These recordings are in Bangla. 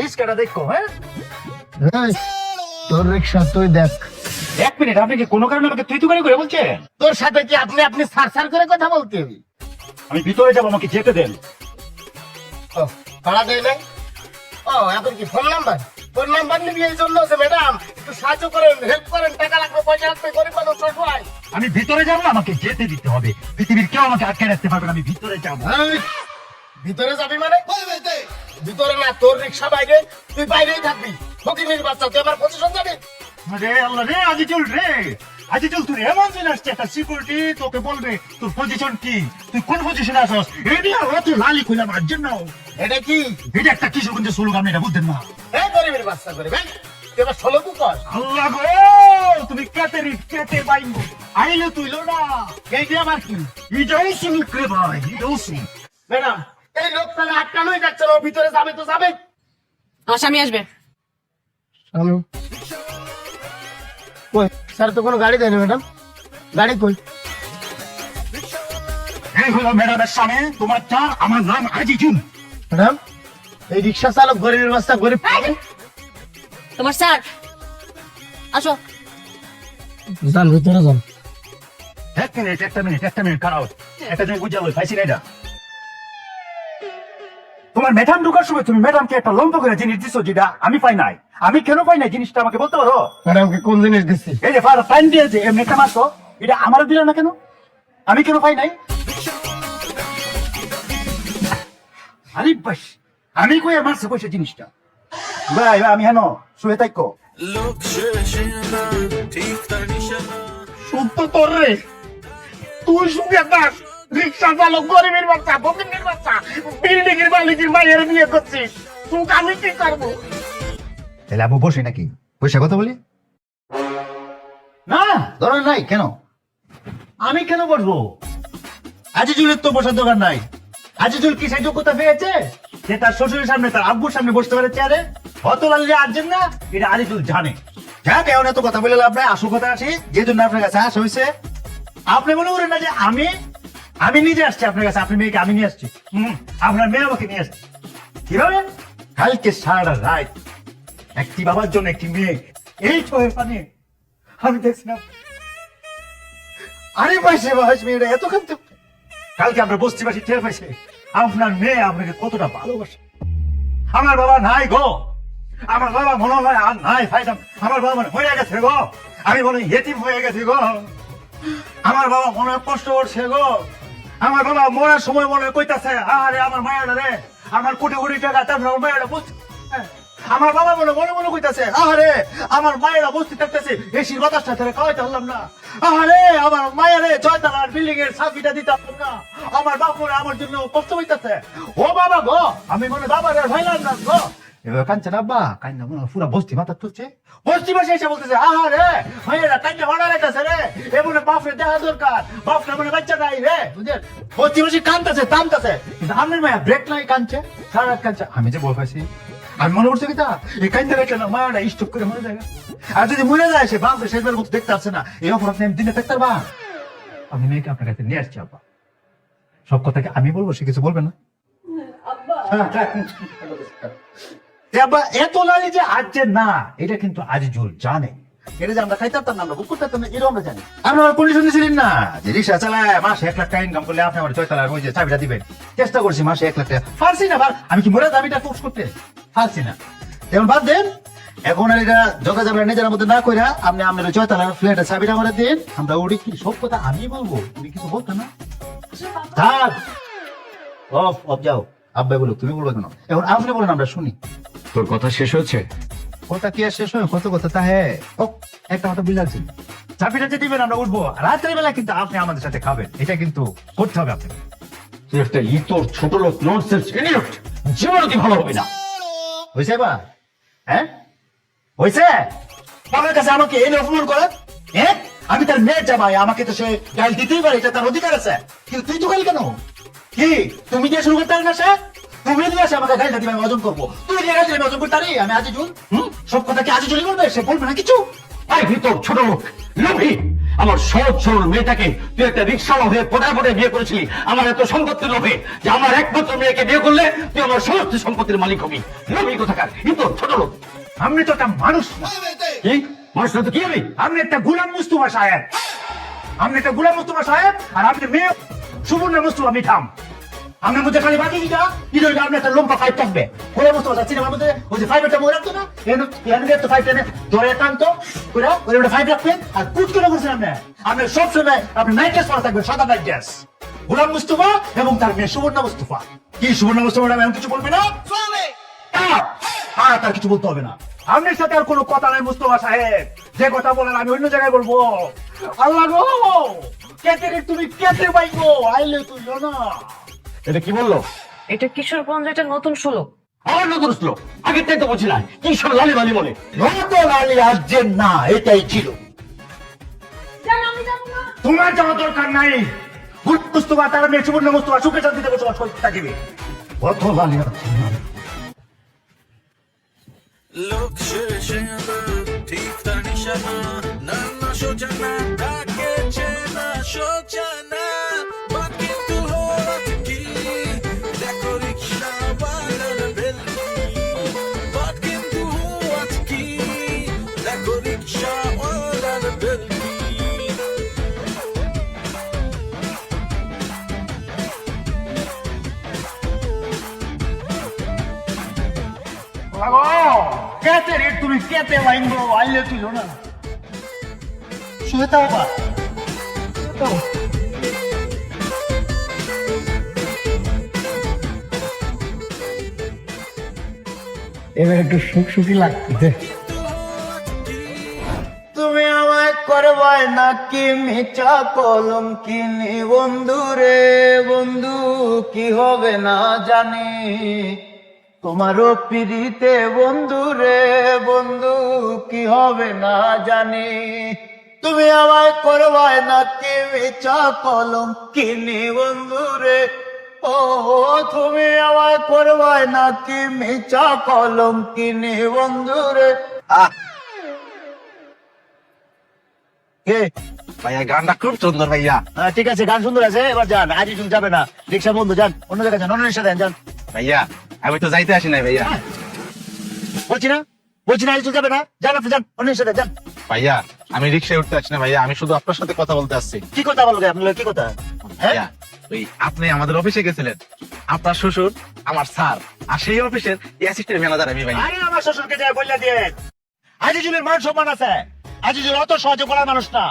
রিস্কাটা দেখো। হ্যাঁ, এই, তোর রিক্সা তুই দেখ। এক মিনিট, আপনি কি কোনো কারণে আমাকে তুই তুকারি করে বলছেন? তোর সাথে কি আপনি আপনি সার সার করে কথা বলতে হবে? আমি ভিতরে যাবো, আমাকে যেতে দেন। ও, ভাড়া দেয় নাই? ও, এখন কি ফোন নাম্বার? ফোন নাম্বার নিবি এই জন্য যে ম্যাডাম একটু সাহায্য করেন, হেল্প করেন, টাকা লাগবে, পয়সা লাগবে, গরিব মানুষ সবাই। আমি ভিতরে যাবো, আমাকে যেতে দিতে হবে। পৃথিবীর কেউ আমাকে আটকে রাখতে পারবে না, আমি ভিতরে যাবো। এই, ভিতরে যাবি মানে? ভিতরে না, তোর রিক্সা বাইরে, তুই বাইরেই থাকবি। ফকিরের বাচ্চা, তুই আমার পজিশন যাবি? রে আল্লাহ রে, আজিজুল রে, আজিজুল তুই এমন দিন আসছে, একটা সিকিউরিটি তোকে বলবে তোর পজিশন কি, তুই কোন পজিশনে আসস। এটি তুই লালি খুলে আমার জন্য। এটা কি? এটা একটা কিশোরগঞ্জের স্লোগান, আপনি এটা বুঝতেন না? এই গরিবের বাচ্চা করে ভাই, তুই এবার ষোলো কর। আল্লাহ গো, তুমি কেটে বাইঙ্গো আইলে তুইলো না। এই যে আমার কি? এটাও সুলুক রে ভাই, এটাও সুলুক। ম্যাডাম, এই লোক তাহলে আটকানোই যাচ্ছে না, ও ভিতরে যাবে তো যাবে। আমার স্বামী আসবে। আমি কই স্যার, তো কোনো গাড়ি দেয়নি ম্যাডাম, গাড়ি কই? এই হলো ম্যাডামের সামনে তোমার চা, আমার নাম আজিজুল। ম্যাডাম, এই রিক্সা চালক গরিবের বাচ্চা, গরিব। তোমার স্যার আসো। যান ভিতরে যান। একটা মিনিট খারাপ, একটা জিনিস বুঝাবো, পাইছি না এটা। তোমার ম্যাডাম ঢুকার সময় তুমি ম্যাডামকে একটা লম্বা করে জিনিস দিছো, যেটা আমি পাই নাই। আমি কেন পাই নাই জিনিসটা আমাকে বলতে পারো? ম্যাডামকে কোন জিনিস দিচ্ছি? এই যে ফাইন দিয়েছে, এমনি একটা মাসো, এটা আমারও দিল না কেন? আমি কেন পাই নাই? আরে বাস, আমি কই মারছে কইছে জিনিসটা? ভাই আমি হেন শুয়ে থাকো। সত্য তোর রে, তুই শুনে থাক। রিক্সা চালক গরিবের বাচ্চা, ফকিরের বাচ্চা, বিল্ডিং এর মালিকের মায়ের বিয়ে করছিস, তুই আমি কি করবো? তাহলে আবু বসে নাকি পয়সা কথা বলি? না দরকার নাই। কেন আমি কেন বসবো? আজিজুলের তো বসার দরকার নাই। আজিজুল কি সেই যোগ্যতা পেয়েছে যে তার শ্বশুরের সামনে, তার আব্বুর সামনে বসতে পারে চেয়ারে? অত লালিয়ে আসছেন না, এটা আজিজুল জানে। যাক, এখন এত কথা বলে লাভ নাই, আসল কথা আসি। যে জন্য আপনার কাছে আসা হয়েছে, আপনি মনে করেন না যে আমি নিজে আসছি আপনার কাছে, আপনি মেয়েকে আমি নিয়ে আসছি। আপনার মেয়ে আমাকে নিয়ে আসছি। কিভাবে? কালকে সারা রাত একটি বাবার জন্য একটি মেয়ে এই চোখের পানি আমি দেখছিলাম। আরে পাইছে মেয়েটা এত কাঁদতে। কালকে আমরা বস্তিবাসী টের পাইছে আপনার মেয়ে আপনাকে কতটা ভালোবাসে। আমার বাবা নাই গো, আমার বাবা মনে হয় আর নাই ফাইতাম। আমার বাবা মনে হয়ে গেছে গো, আমি মনে হয় ইয়েতিম হয়ে গেছি গো। আমার বাবা মনে হয় কষ্ট করছে গো। আমার বাবা মরার সময় মনে হয় কইতাছে, আরে আমার মায়েরা রে, আমার কোটি কোটি টাকা, তারপর আমার মায়েরা বুঝছে। আমার বাবা মনে মনে মনে কইতাছে, আরে আমার মায়েরা বসতে থাকতেছে, এসির বাতাসটা ছেড়ে খাওয়াইতে পারলাম না। আরে আমার মায়েরে ছয়তলার বিল্ডিং এর সাবিটা দিতে পারলাম না। আমার বাপ মনে আমার জন্য কষ্ট হইতাছে। ও বাবা গো, আমি মনে বাবার আর ভাইলাম না গো। এবার কাঞ্চন আব্বা কান্না মনে পুরা বস্তি মাথা তুলছে। বস্তি বসে এসে বলতেছে, আরে মায়েরা কান্না মারা রেখেছে রে, এমন বাপরে দেখা দরকার, বাপটা মনে বাচ্চা নাই রে, বুঝলেন? বস্তি বসে কানতেছে টানতেছে, কিন্তু আমার মায়া ব্রেক নাই, কানছে সারা রাত কানছে। আমি যে বল পাইছি, আমি মনে করছি কি তা এই কান্দা রেখে না মায়াটা স্টক করে মরে যায়। আর যদি মরে যায় সে বাপরে শেষবার মতো দেখতে আসছে না, এই অপরাধ নিয়ে দিনে দেখতে পারবা। আমি মেয়েকে আপনার কাছে নিয়ে আসছি আব্বা, সব কথাকে আমি বলবো, সে কিছু বলবে না। আব্বা এত লালি যে আজ যে না, এটা কিন্তু আজিজুল জানে। এটা যে আমরা খাইতে পারতাম না, আমরা বুক করতে পারতাম না, এটাও আমরা জানি। আমরা আমার কন্ডিশন ছিলেন না যে রিক্সা চালায় মাসে 1 লাখ টাকা ইনকাম করলে আপনি আমার ছয়তলার ওই যে চাবিটা দিবেন। চেষ্টা করছি মাসে 1 লাখ টাকা, পারছি না। আমি কি মরে দাবিটা ফোর্স করতে পারছি না। এখন বাদ দেন, এখন আর এটা যোগা যাবে নিজের মধ্যে না কইরা আপনি আপনার ছয়তলার ফ্ল্যাটের চাবিটা আমরা দিন, আমরা উড়ি। কি সব কথা আমি বলবো, তুমি কিছু বলতে না। থাক, অফ যাও। আব্বাই বলো, তুমি বলবে কেন? এখন আপনি বলেন, আমরা শুনি। তোর কথা শেষ হয়েছে? কথা কি আর শেষ হয়? কত কথা তা হ্যাঁ। ও একটা কথা বুঝাচ্ছি, চাবিটা যে দিবেন আমরা উঠবো, রাত্রে বেলা কিন্তু আপনি আমাদের সাথে খাবেন, এটা কিন্তু করতে হবে আপনাকে। তুই একটা ইতর ছোট লোক, ননসেন্স ইডিয়ট, জীবনে তুই ভালো হবে না। হয়েছে এবার? হ্যাঁ হয়েছে? আমার কাছে আমাকে এনে অপমান করে, হ্যাঁ? আমি তার মেয়ের জামাই, আমাকে তো সে গাল দিতেই পারে, এটা তার অধিকার আছে। কিন্তু তুই তো গাল কেন? কি তুমি দিয়ে শুরু করতে পারি না? সে তুমি দিয়ে আসে আমাকে গালটা দিবে, আমি অর্জন করবো। তুই দিয়ে গাল দিলে আমি অর্জন করতে পারি? আমি আজিজুল, সব কথা কি আজিজুলই বলবে? সে বলবে না কিছু? আই ভিতর ছোট লোক, লোভী, আমার সহজ সরল মেয়েটাকে তুই একটা রিক্সাওয়ালা হয়ে পটায় পটায় বিয়ে করেছিলি আমার এত সম্পত্তির লোভে, যে আমার একমাত্র মেয়েকে বিয়ে করলে তুই আমার সমস্ত সম্পত্তির মালিক হবি। লোভী কোথাকার, কিন্তু ছোট লোক। আপনি তো একটা মানুষ না। কি মানুষ না তো কি হবে? আপনি একটা গুলাম মুস্তফা সাহেব। আপনি একটা গুলাম মুস্তফা সাহেব, আর আপনি মেয়ে সুবর্ণ মুস্তফা মিঠাম। আপনার মধ্যে খালি বাকি কিটা কি রইল? আপনি একটা লম্বা ফাইভ থাকবে গুলাম মুস্তফা সাহেব সিনেমার মধ্যে ওই যে ফাইভ একটা মনে রাখতো না, এনে তো ফাইভ টেনে ধরে টানতো ওরা ওই একটা ফাইভ রাখবেন আর কুট করে বলছেন আপনি। আপনি সবসময় আপনি নাইট ড্রেস পরা থাকবেন, সাদা নাইট ড্রেস। গুলাম মুস্তফা এবং তার মেয়ে সুবর্ণ মুস্তফা। কি সুবর্ণ মুস্তফা নামে এমন কিছু বলবে না? আর তার কিছু বলতে হবে না। আপনার সাথে আর কোনো কথা নাই মুস্তফা সাহেব। যে কথা বলেন আমি অন্য জায়গায় বলবো। আল্লাহ গো, কেটে রে তুমি কেটে পাইবো আইলে তুই না। এটা কি বললো? এটা কিশোরগঞ্জ, এটা নতুন শুলো। আমার নতুন ছিল, আগের তাই তো বলছি না, কি সব লালি বালি বলে। নতুন আলী আসছেন না, এটাই ছিল। তোমার যাওয়া দরকার নাই। মুস্তফা তার মেয়ে সুবর্ণ মুস্তফা সুখে শান্তিতে বসবাস করতে থাকবে। কত লালি আসছেন না। Look, shishina, tifta nishana, nana shojana, take chena shojana, bakin tu horat ki, dekho riksha walar belki, bakin tu horat ki, dekho riksha walar belki. কেটে রে তুমি কেটে বাইনবো আইলে তুই না। শুয়ে তাও বা এবার একটু সুখ সুখী লাগছে। তুমি আমায় করবাই নাকি মিছা কলম কিনি বন্ধু রে বন্ধু, কি হবে না জানি তোমারও পিড়িতে বন্ধু রে বন্ধু, কি হবে না জানি। তুমি আমায় করবাই নাকি মিছা কলম কিনি বন্ধু রে, ও তুমি আমায় করবাই নাকি মিছা কলম কিনি বন্ধু রে। কে ভাইয়া গানটা খুব সুন্দর ভাইয়া। ঠিক আছে, গান সুন্দর আছে, এবার যান। আজই শুধু যাবে না, রিক্সা বন্ধু যান, অন্য জায়গায় যান, অন্য রিক্সা দেন যান। ভাইয়া আমি তো যাইতে আসি নাই ভাইয়া। বলছি না আজই যাবে না, যান আপনি যান, অন্য রিক্সা দেন যান। ভাইয়া আমি রিক্সায় উঠতে আসছি না ভাইয়া, আমি শুধু আপনার সাথে কথা বলতে আসছি। কি কথা বলবে আপনার? কি কথা? ভাইয়া ওই আপনি আমাদের অফিসে গেছিলেন, আপনার শ্বশুর আমার স্যার, আর সেই অফিসের অ্যাসিস্ট্যান্ট ম্যানেজার আমি ভাইয়া। আরে আমার শ্বশুরকে যায় বললে দিয়ে আজিজুলের মান সম্মান আছে। আজিজুল অত সহজে বলার মানুষ না।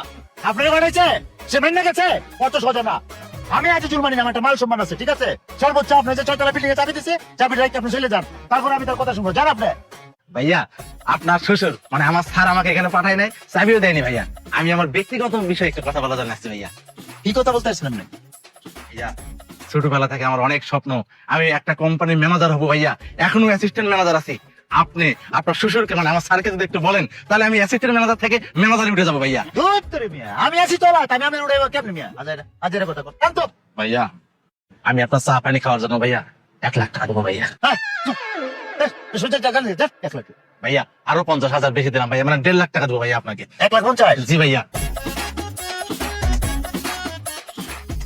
আপনাকে বানাইছে, সে মেনে গেছে, অত সহজে না। আমি আজিজুল মানি না, আমার একটা মান সম্মান আছে, ঠিক আছে? সর্বোচ্চ আপনি যে 6 তলা বিল্ডিং এ চাবি দিছে, চাবিটা রেখে আপনি চলে যান, তারপর আমি তার কথা শুনবো, জান আপনি? ভাইয়া আপনার শ্বশুর মানে আমার স্যার আমাকে এখানে পাঠায় নাই, চাবিও দেয়নি ভাইয়া। আমি আমার ব্যক্তিগত বিষয়ে একটু কথা বলার জন্য আসছি ভাইয়া। কি কথা বলতে আসছেন আপনি? ভাইয়া ছোটবেলা থেকে আমার অনেক স্বপ্ন, আমি একটা কোম্পানির ম্যানেজার হবো ভাইয়া, এখনো অ্যাসিস্ট্যান্ট ম্যানেজার আছি। আপনি আপনার শ্বশুরকে মানে আমার স্যারকে যদি একটু বলেন, তাহলে আমি অ্যাসিস্ট্যান্ট ম্যানেজার থেকে ম্যানেজারে উঠে যাবো ভাইয়া। ধুর তোরে মিয়া, আমি আছি তোলা, আমি আমি উড়ে কেমন মিয়া? আজের কথা কর জান তো। ভাইয়া আমি আপনার চা পানি খাওয়ার জন্য ভাইয়া 1 লাখ টাকা দেবো ভাইয়া। হ্যাঁ সোজা জায়গা নিয়ে যা, 1 লাখ। ভাইয়া আরো 50,000 বেশি দিলাম ভাইয়া, মানে 1.5 লাখ টাকা দেবো ভাইয়া আপনাকে। 1,50,000? জি ভাইয়া।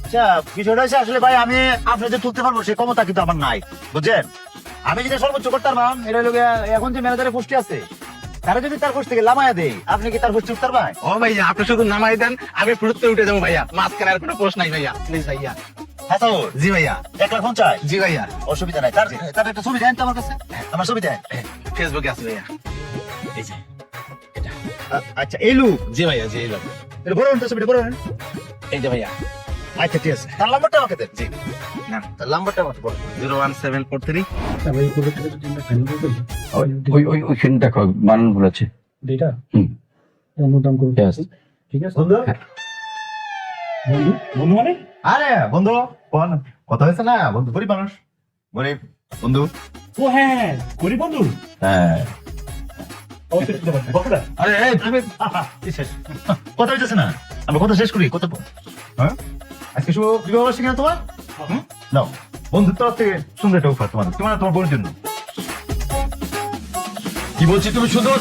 আচ্ছা বিষয়টা হচ্ছে আসলে ভাই, আমি আপনাদের তুলতে পারবো সে ক্ষমতা কিন্তু আমার নাই, বুঝছেন? আমি যেটা সর্বোচ্চ করতে পারবাম, এটা হলো এখন যে ম্যানেজারের পোস্টে আছে, তারা যদি তার পোস্ট থেকে লামায়া দেয়, আপনি কি তার পোস্টে উঠতে পারবেন? ও ভাইয়া আপনি শুধু নামাই দেন, আমি ফুটতে উঠে যাবো ভাইয়া, মাঝখানে আর কোনো পোস্ট নাই ভাইয়া, প্লিজ ভাইয়া। হ্যাঁ তো জি ভাইয়া। 1,50,000? জি ভাইয়া। অসুবিধা নাই। তার একটা ছবি দেন তো আমার কাছে, আমার ছবি দেন। ফেসবুকে আছে ভাইয়া। এই যে আচ্ছা এই লোক? জি ভাইয়া, জি ভাইয়া। এটা বড় তো ছবিটা বড়। এই যে ভাইয়া। আচ্ছা ঠিক আছে, তার নাম্বারটা আমাকে দেন। জি না, তার নাম্বারটা আমাকে বলুন। 01743। ওইখানে দেখো বানান ভুল আছে। এটা হুম। অন্য দাম করবে, Yes. ঠিক আছে? বন্ধু বন্ধু বন্ধু মানে আরে বন্ধু কোন কথা হয়েছে না? বন্ধু গরিব মানুষ, গরিব বন্ধু। ও হ্যাঁ গরিব বন্ধু। হ্যাঁ বকরা আরে এই তুমি কথা হইতেছে না, আমরা কথা শেষ করি। কত হ্যাঁ আজকে শুভ বিবাহ বার্ষিকী না তোমার? নাও বন্ধুর তরফ থেকে সুন্দর একটা অফার তোমার, তোমার বোনের জন্য। কি বলছি তুমি শুধু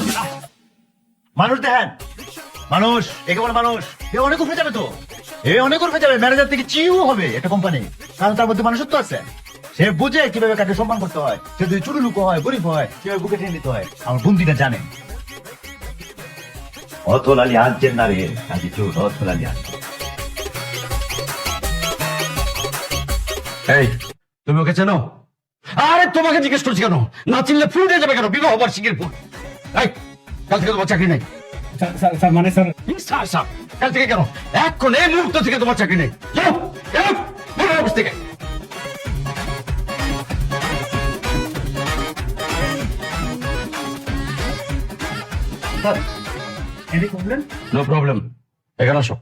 মানুষ দেখেন, মানুষ একেবারে মানুষ এ অনেক উঠে যাবে তো, এ অনেক উঠে যাবে, ম্যানেজার থেকে চিউ হবে একটা কোম্পানি, কারণ তার মধ্যে মানুষত্ব আছে। সে বুঝে কিভাবে কাকে সম্মান করতে হয়, সে যদি চুরু লুকো হয়, গরিব হয়, কিভাবে বুকে টেনে নিতে হয়, আমার বুন্দিটা জানে। অথলালি আনছেন না রে, কাজে চোর অথলালি আনছেন। এই তুমি ওকে চেনো? আরে তোমাকে জিজ্ঞেস করছি কেন, না চিনলে ফুল দিয়ে যাবে কেন, বিবাহ বার্ষিকীর ফুল। এই কাল থেকে তোমার চাকরি নেই। স্যার মানে স্যার স্যার স্যার কাল থেকে কেন, এখন এই মুহূর্ত থেকে তোমার চাকরি নেই। যাও যাও বেরো অফিস থেকে। Sir any problem? No problem, এখানে আসো।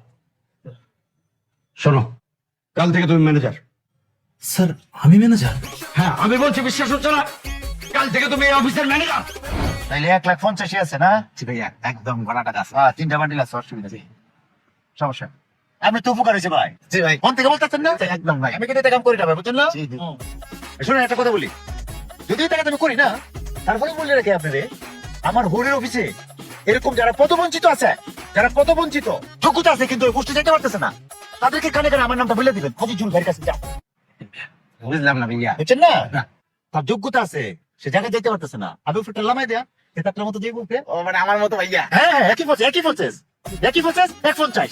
শোনো, কাল থেকে তুমি ম্যানেজার। স্যার আমি ম্যানেজার? হ্যাঁ আমি বলছি, বিশ্বাস হচ্ছে না? কাল থেকে তুমি এই অফিসের ম্যানেজার। তাইলে 1,50,000 আছে না? জি ভাইয়া, একদম গড়া টাকা আছে। 3টা বান্ডিল আছে, অসুবিধা নেই, সমস্যা নেই। আমি তো উপকার হয়েছে ভাই, জি ভাই, মন থেকে বলতেছেন না? একদম ভাই। আমি কিন্তু এটা কাম করি না ভাই, বুঝছেন না? জি, জি। শুনুন একটা কথা বলি, যদি টাকা আমি করি না, তারপরে বলে রাখি আপনাদের, আমার হোরের অফিসে এরকম যারা পদবঞ্চিত আছে, যারা পদবঞ্চিত যোগ্যতা আছে কিন্তু পোস্টে যেতে পারতেছে না, তাদেরকে কানে কানে আমার নামটা বলে দিবেন, ফজিজুল ভাইয়ের কাছে যাও, বুঝলাম না ভাইয়া। বুঝছেন না? তার যোগ্যতা আছে, সে জায়গায় যেতে পারতেছে না, আমি উপরটা লামাই দেয়া, সে তার মতো দিয়ে বলতে, ও মানে আমার মতো ভাইয়া। হ্যাঁ একই প্রসেস, একই প্রসেস, একই প্রসেস, 1,50,000।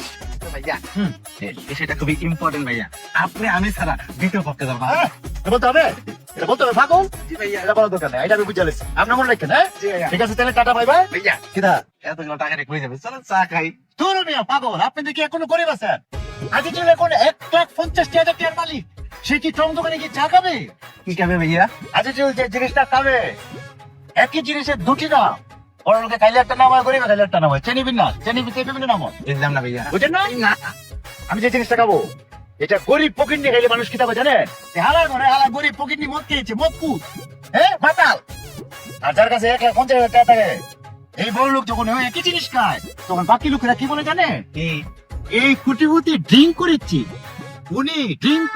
ভাইয়া, হুম। সেটা খুবই ইম্পর্টেন্ট ভাইয়া। আপনি আমি ছাড়া দ্বিতীয় পক্ষে যাবো না। হ্যাঁ, এটা বলতে হবে, এটা বলতে হবে, পাগল, জি ভাইয়া। এটা বলার দরকার নেই, এটা আমি বুঝে লেছি, আপনার মনে রাখেন, হ্যাঁ জি ভাইয়া। ঠিক আছে, তাহলে টাটা, বাই বাই। ভাইয়া, কিদা এতগুলো টাকা রেখে হয়ে যাবে, চলো চা খাই। ধরো মিয়া পাগল, আপনি দেখি এখনো গরিব আছেন, আজকে যদি এখন 1,50,000 টাকার মালিক, সে কি টং দোকানে গিয়ে চা খাবে? কি খাবে ভাইয়া? আজকে যে জিনিসটা খাবে, একই জিনিসের দুটি নাম, বড় লোকে খাইলে একটা নাম হয়, গরিবে খাইলে একটা নাম হয়, চেনি বিন না, চেনি বিভিন্ন নাম হয়, বুঝলাম না ভাইয়া। বুঝেন না? না, আমি যে জিনিসটা খাবো, এটা গরিব পকিন্নি খাইলে মানুষ কি খাবে জানেন? হালা ঘরে হালা গরিব পকিন্নি মদ খেয়েছে, মদ কুদ, হ্যাঁ মাতাল। আর যার কাছে 1,50,000 টাকা থাকে, এই বড় লোক যখন ওই একই জিনিস খায়, তখন বাকি লোকেরা কি বলে জানে? কি? এই কুটি ড্রিঙ্ক করেছি, উনি ড্রিঙ্ক